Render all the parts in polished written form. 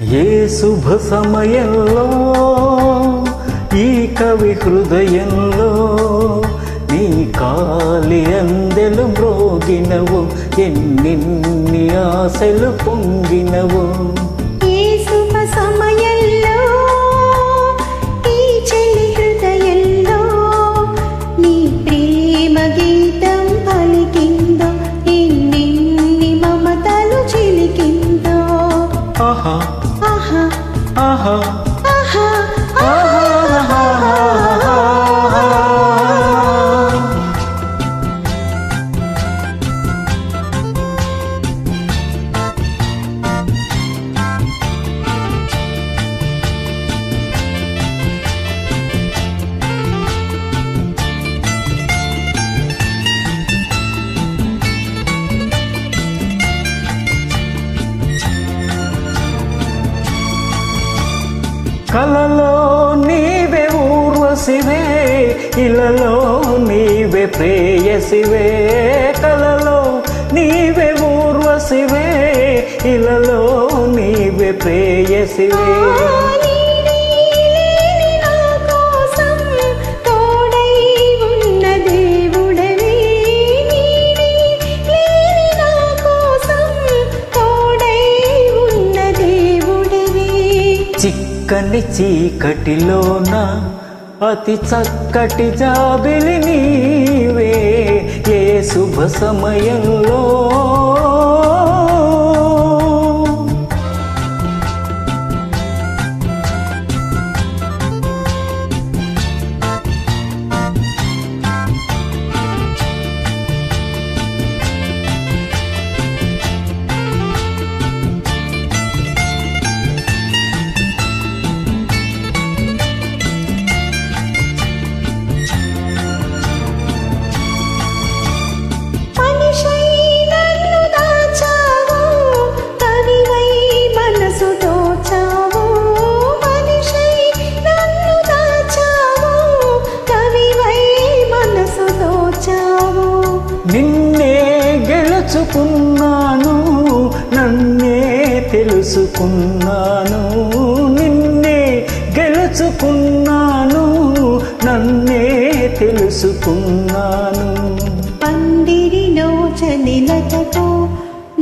ఏ శుభ సమయంలో ఈ కవి హృదయంలో నీ కాలి అందెలు మ్రోగినవు, ఎన్నిన్ని ఆశలు పొంగినవు. ఏ శుభ సమయంలో ఈ చెలి హృదయంలో నీ ప్రేమ గీతం పలికిందో, ఎన్నిన్ని మమతలు చిలికిందో. ఆహా ఆహా ఆహా ఆహా కలలో నీవే ఊర్వశివే, ఇలలో నీవే ప్రేయసివే. కలలో నీవే ఊర్వశివే, ఇలలో నీవే ప్రేయసివే. చిక్కని చీకటిలోన అతి చక్కటి జాబిలి నీవే, ఏ శుభ సమయంలో. నిన్నే గెలుచుకున్నాను, నన్నే తెలుసుకున్నాను. నిన్నే గెలుచుకున్నాను, నన్నే తెలుసుకున్నాను. పందిరిలో చలిలతతో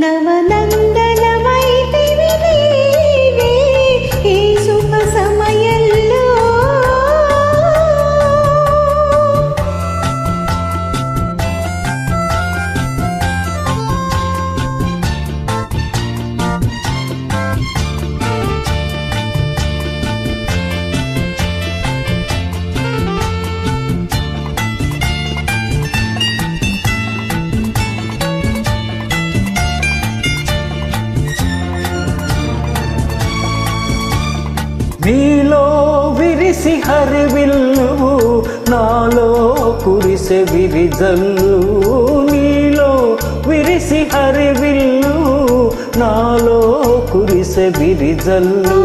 నవనందనమైతివి నీవే, ఈ శుభ సమయంలో. నీలో విరిసి హరివిల్లు, నాలో కురిసె విరిజల్లు. నీలో విరిసి హరివిల్లు, నాలో కురిసె విరిజల్లు.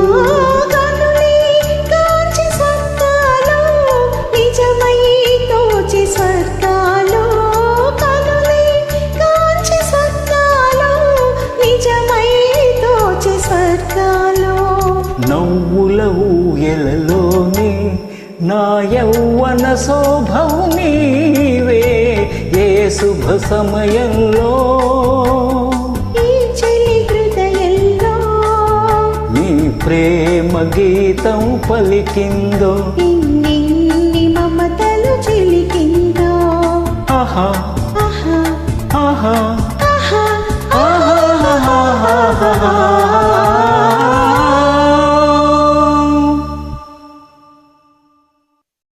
నవ్వుల ఊయలలోని నా యౌవన శోభవు నీవే, ఏ శుభ సమయంలో. ఈ చెలి హృదయంలో నీ ప్రేమ గీతం పలికిందో, ఎన్నిన్ని మమతలు చిలికిందో. ఆహా ఆహా ఆహా